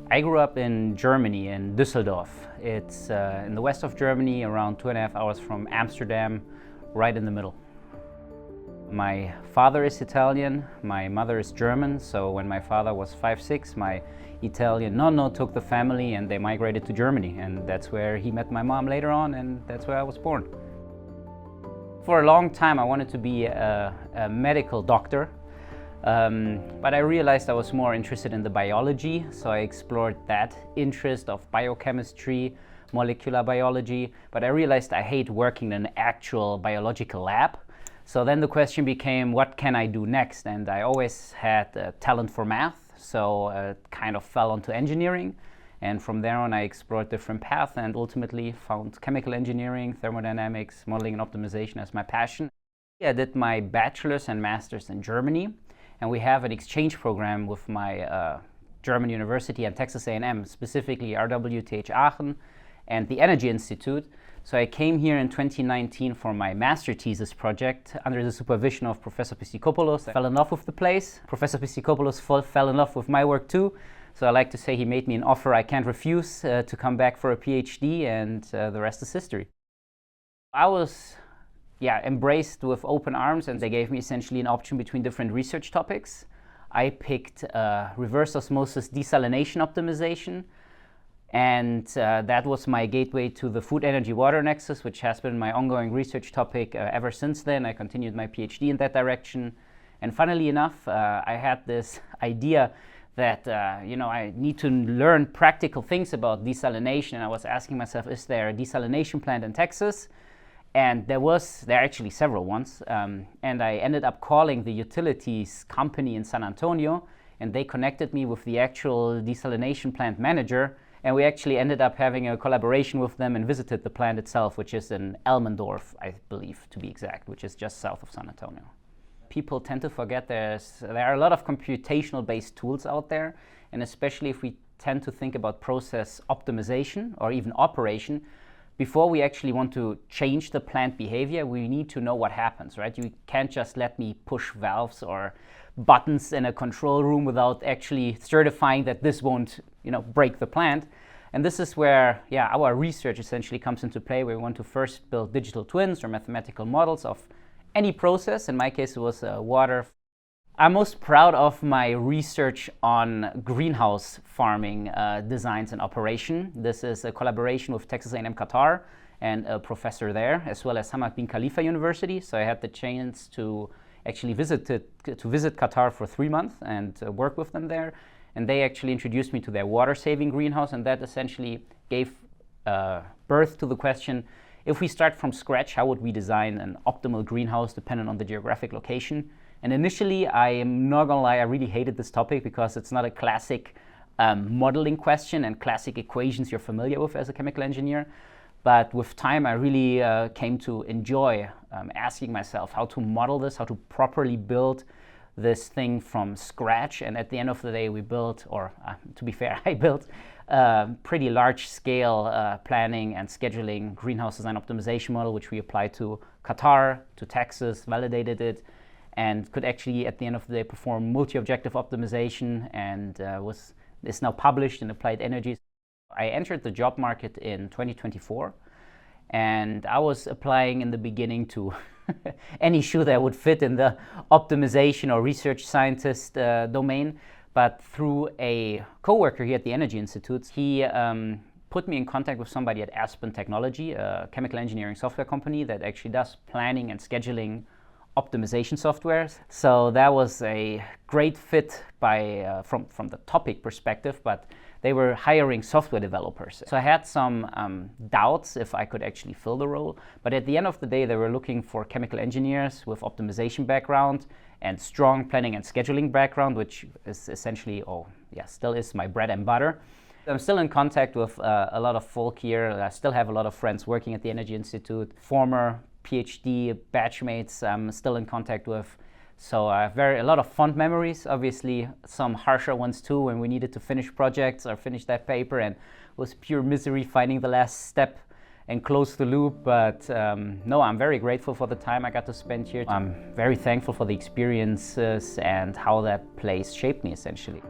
I grew up in Germany, in Düsseldorf. It's in the west of Germany, around 2.5 hours from Amsterdam, right in the middle. My father is Italian, my mother is German, so when my father was 5-6, my Italian nonno took the family and they migrated to Germany, and that's where he met my mom later on, and that's where I was born. For a long time I wanted to be a medical doctor, but I realized I was more interested in the biology, so I explored that interest of biochemistry, molecular biology, but I realized I hate working in an actual biological lab. So then the question became, what can I do next? And I always had a talent for math, so kind of fell onto engineering. And from there on I explored different paths and ultimately found chemical engineering, thermodynamics, modeling and optimization as my passion. I did my bachelor's and master's in Germany, and we have an exchange program with my German university and Texas A&M, specifically RWTH Aachen and the Energy Institute. So I came here in 2019 for my master thesis project under the supervision of Professor Pissikopoulos. I fell in love with the place. Professor Pissikopoulos fell in love with my work too. So I like to say he made me an offer I can't refuse to come back for a PhD, and the rest is history. I was embraced with open arms, and they gave me essentially an option between different research topics. I picked reverse osmosis desalination optimization, and that was my gateway to the food energy water nexus, which has been my ongoing research topic ever since then. I continued my PhD in that direction, and funnily enough I had this idea that I need to learn practical things about desalination, and I was asking myself, is there a desalination plant in Texas? And there are actually several ones, and I ended up calling the utilities company in San Antonio, and they connected me with the actual desalination plant manager, and we actually ended up having a collaboration with them and visited the plant itself, which is in Elmendorf, I believe, to be exact, which is just south of San Antonio. People tend to forget there are a lot of computational-based tools out there, and especially if we tend to think about process optimization or even operation, before we actually want to change the plant behavior, we need to know what happens, right? You can't just let me push valves or buttons in a control room without actually certifying that this won't, break the plant. And this is where, our research essentially comes into play. We want to first build digital twins or mathematical models of any process. In my case, it was water. I'm most proud of my research on greenhouse farming designs and operation. This is a collaboration with Texas A&M Qatar and a professor there, as well as Hamad bin Khalifa University. So I had the chance to actually visit Qatar for 3 months and work with them there. And they actually introduced me to their water-saving greenhouse, and that essentially gave birth to the question, if we start from scratch, how would we design an optimal greenhouse dependent on the geographic location? And initially, I am not gonna lie, I really hated this topic because it's not a classic modeling question and classic equations you're familiar with as a chemical engineer. But with time, I really came to enjoy asking myself how to model this, how to properly build this thing from scratch. And at the end of the day, we built, or to be fair, I built pretty large scale planning and scheduling greenhouse design optimization model, which we applied to Qatar, to Texas, validated it, and could actually, at the end of the day, perform multi-objective optimization, and is now published in Applied Energies. I entered the job market in 2024, and I was applying in the beginning to any shoe that would fit in the optimization or research scientist domain. But through a coworker here at the Energy Institute, he put me in contact with somebody at Aspen Technology, a chemical engineering software company that actually does planning and scheduling optimization software. So that was a great fit from the topic perspective, but they were hiring software developers. So I had some doubts if I could actually fill the role, but at the end of the day, they were looking for chemical engineers with optimization background and strong planning and scheduling background, which is essentially, still is my bread and butter. I'm still in contact with a lot of folk here. I still have a lot of friends working at the Energy Institute, former PhD batchmates I'm still in contact with. So I have a lot of fond memories, obviously some harsher ones too, when we needed to finish projects or finish that paper, and it was pure misery finding the last step and close the loop. But no, I'm very grateful for the time I got to spend here. I'm very thankful for the experiences and how that place shaped me essentially.